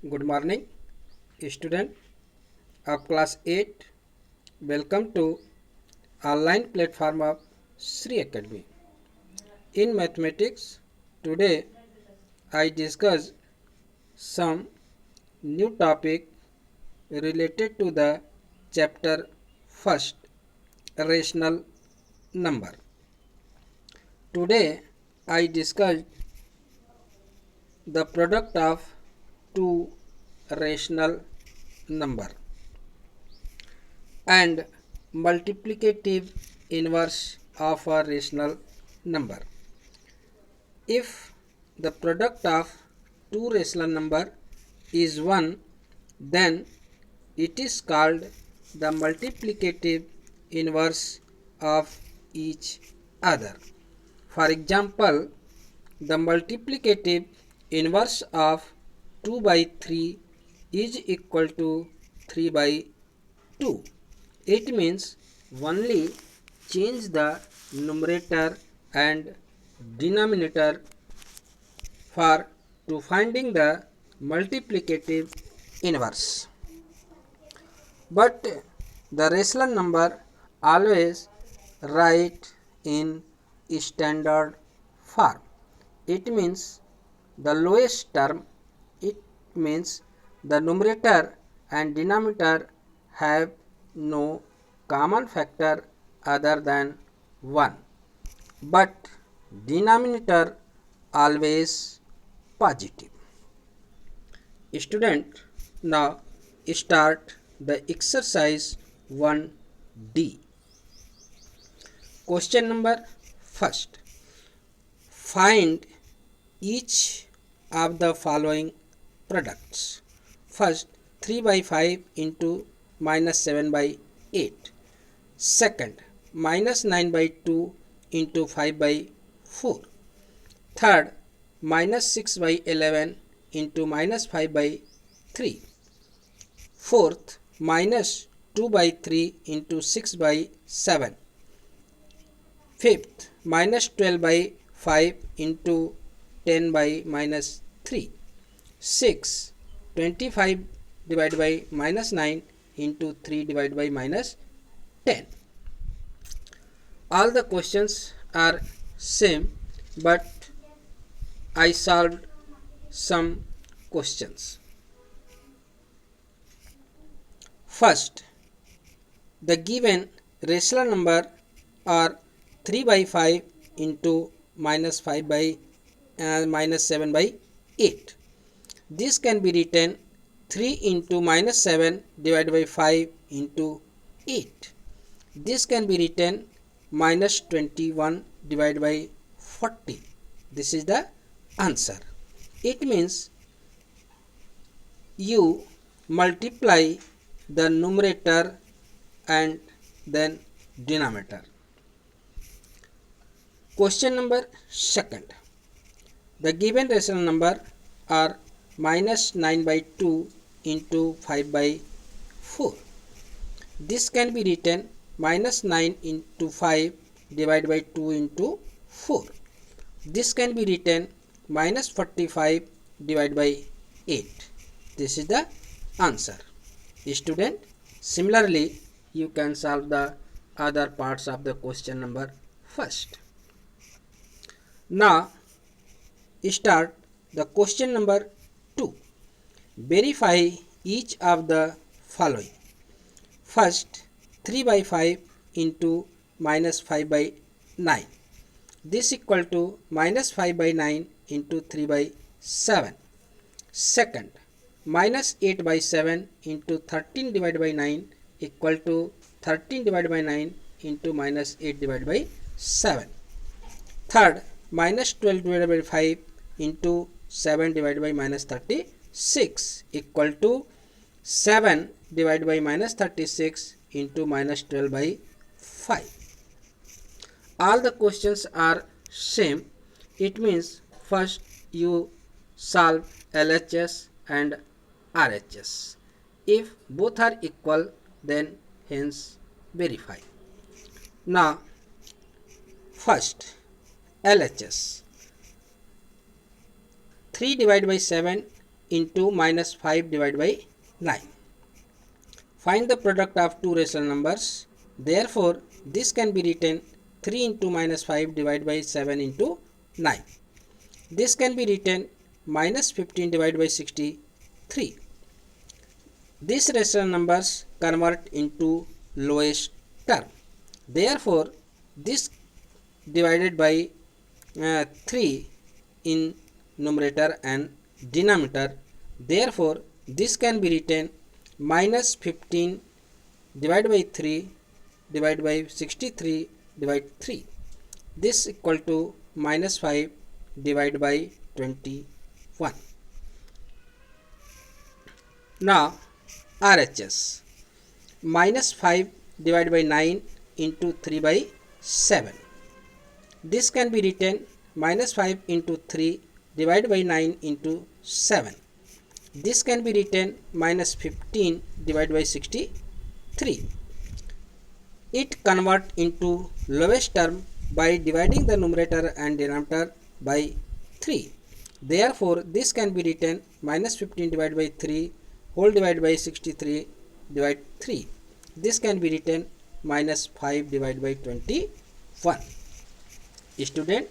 Good morning, student of class 8. Welcome to online platform of Sri Academy. In mathematics, today I discuss some new topic related to the chapter first, rational number. Today I discussed the product of two rational number and multiplicative inverse of a rational number. If the product of two rational number is 1, then it is called the multiplicative inverse of each other. For example, the multiplicative inverse of 2 by 3 is equal to 3 by 2. It means only change the numerator and denominator for to finding the multiplicative inverse. But the rational number always write in standard form. It means the lowest term. It means the numerator and denominator have no common factor other than 1, but denominator always positive. Student, now start the exercise 1D. Question number first. Find each of the following products. First, 3 by 5 into minus 7 by 8. Second, minus 9 by 2 into 5 by 4. Third, minus 6 by 11 into minus 5 by 3. Fourth, minus 2 by 3 into 6 by 7. Fifth, minus 12 by 5 into 10 by minus 3. Sixth, 25 divided by minus 9 into 3 divided by minus 10. All the questions are same, but I solved some questions. First, the given rational number are 3 by 5 into minus 5 by minus 7 by 8. This can be written 3 into minus 7 divided by 5 into 8. This can be written minus 21 divided by 40. This is the answer. It means you multiply the numerator and then denominator. Question number second. The given rational number are minus 9 by 2 into 5 by 4. This can be written minus 9 into 5 divided by 2 into 4. This can be written minus 45 divided by 8. This is the answer. Student, similarly you can solve the other parts of the question number first. Now start the question number 2. Verify each of the following. First, 3 by 5 into minus 5 by 9. This equal to minus 5 by 9 into 3 by 7. Second, minus 8 by 7 into 13 divided by 9 equal to 13 divided by 9 into minus 8 divided by 7. Third, minus 12 divided by 5 into 7 divided by minus 36 equal to 7 divided by minus 36 into minus 12 by 5. All the questions are same. It means first you solve LHS and RHS. If both are equal, then hence verify. Now first LHS. 3 divided by 7 into minus 5 divided by 9. Find the product of two rational numbers. Therefore, this can be written 3 into minus 5 divided by 7 into 9. This can be written minus 15 divided by 63. These rational numbers convert into lowest term. Therefore, this divided by 3 in numerator and denominator. Therefore, this can be written minus 15 divided by 3 divided by 63 divided 3. This equal to minus 5 divided by 21. Now RHS, minus 5 divided by 9 into 3 by 7. This can be written minus 5 into 3 divided by 9 into 7. This can be written minus 15 divided by 63. It convert into lowest term by dividing the numerator and denominator by 3. Therefore, this can be written minus 15 divided by 3 whole divided by 63 divided 3. This can be written minus 5 divided by 21. Student,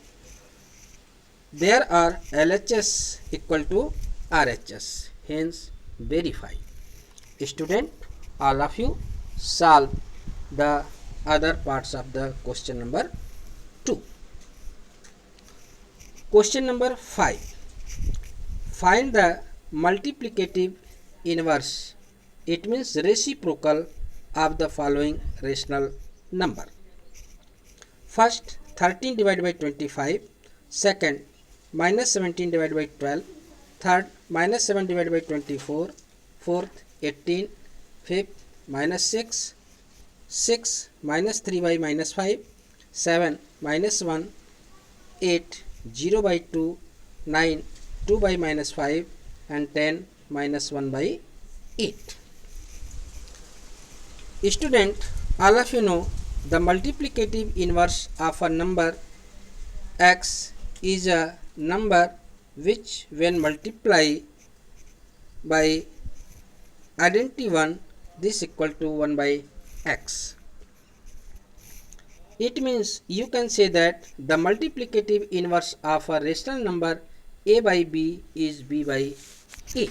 there are LHS equal to RHS, hence verify. Student, all of you solve the other parts of the question number 2. Question number 5. Find the multiplicative inverse, it means reciprocal of the following rational number. First, 13 divided by 25. Second, minus 17 divided by 12. Third, minus 7 divided by 24. Fourth, 18. Fifth, minus 6. 6, minus 3 by minus 5. 7, minus 1. 8, 0 by 2. 9, 2 by minus 5. And 10, minus 1 by 8. Student, all of you know the multiplicative inverse of a number x is a number which when multiplied by identity 1, this equal to 1 by x. It means you can say that the multiplicative inverse of a rational number a by b is b by a.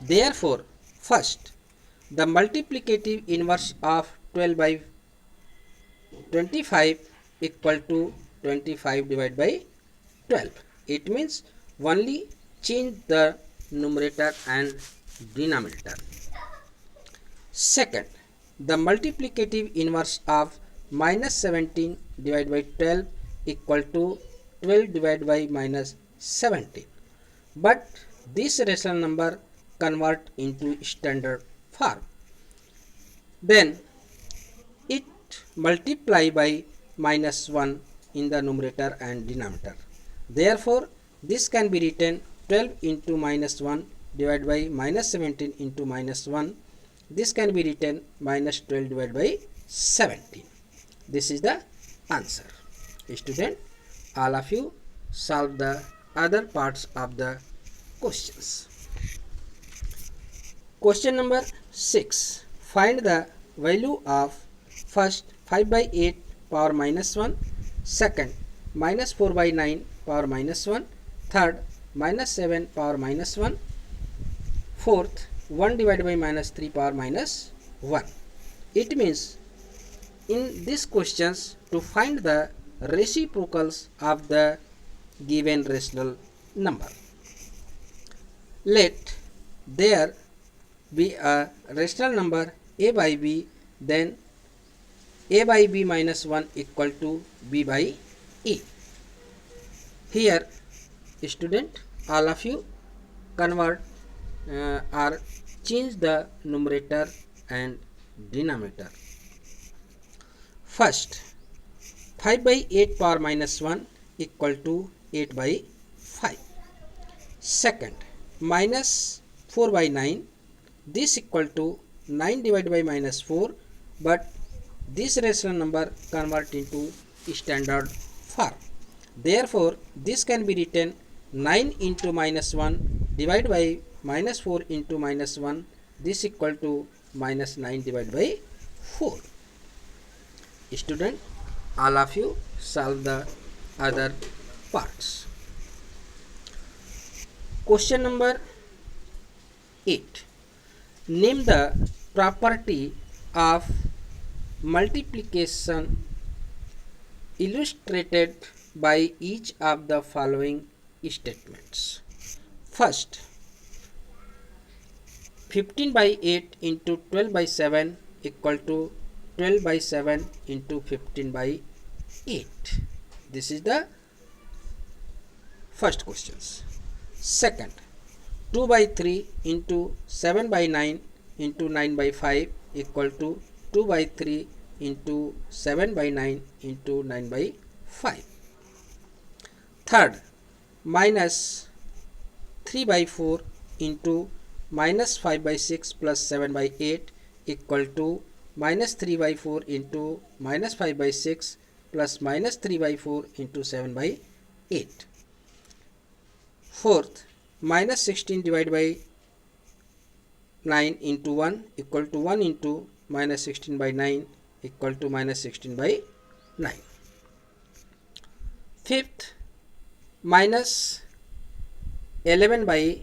Therefore, first, the multiplicative inverse of 12 by 25 equal to 25 divided by 12. It means only change the numerator and denominator. Second, the multiplicative inverse of minus 17 divided by 12 equal to 12 divided by minus 17. But this rational number convert into standard form. Then it multiply by minus 1 in the numerator and denominator. Therefore, this can be written 12 into minus 1 divided by minus 17 into minus 1. This can be written minus 12 divided by 17. This is the answer. Student, all of you solve the other parts of the questions. Question number 6. Find the value of first 5 by 8 power minus 1, second minus 4 by 9 power minus 1, third minus 7 power minus 1, fourth 1 divided by minus 3 power minus 1. It means in these questions to find the reciprocals of the given rational number. Let there be a rational number a by b, then a by b minus 1 equal to b by a. Here, student, all of you convert or change the numerator and denominator. First, 5 by 8 power minus 1 equal to 8 by 5. Second, minus 4 by 9, this equal to 9 divided by minus 4, but this rational number convert into standard form. Therefore, this can be written 9 into minus 1 divide by minus 4 into minus 1, this equal to minus 9 divided by 4. Student, all of you solve the other parts. Question number 8. Name the property of multiplication illustrated by each of the following statements. First, 15 by 8 into 12 by 7 equal to 12 by 7 into 15 by 8. This is the first questions. Second, 2 by 3 into 7 by 9 into 9 by 5 equal to 2 by 3 into 7 by 9 into 9 by 5. Third, minus 3 by 4 into minus 5 by 6 plus 7 by 8 equal to minus 3 by 4 into minus 5 by 6 plus minus 3 by 4 into 7 by 8. Fourth, minus 16 divided by 9 into 1 equal to 1 into minus 16 by 9 equal to minus 16 by 9. Fifth, minus 11 by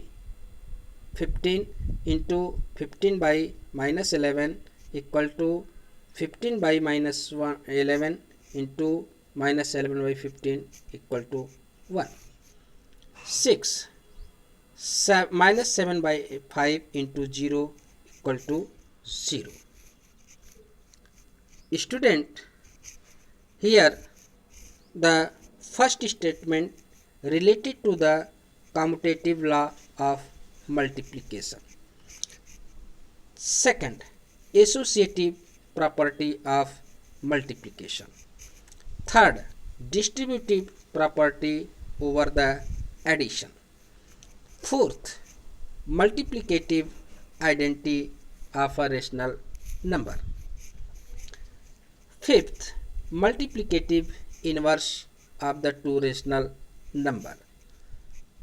15 into 15 by minus 11 equal to 15 by minus 11 into minus 11 by 15 equal to 1. 6. Minus 7 by 5 into 0 equal to 0. Student, here the first statement related to the commutative law of multiplication. Second, associative property of multiplication. Third, distributive property over the addition. Fourth, multiplicative identity of a rational number. Fifth, multiplicative inverse of the two rational number.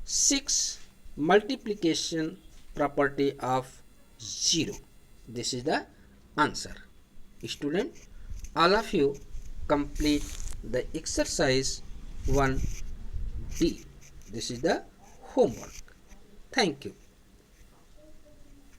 6. Multiplication property of 0. This is the answer. Student, all of you complete the exercise 1D. This is the homework. Thank you.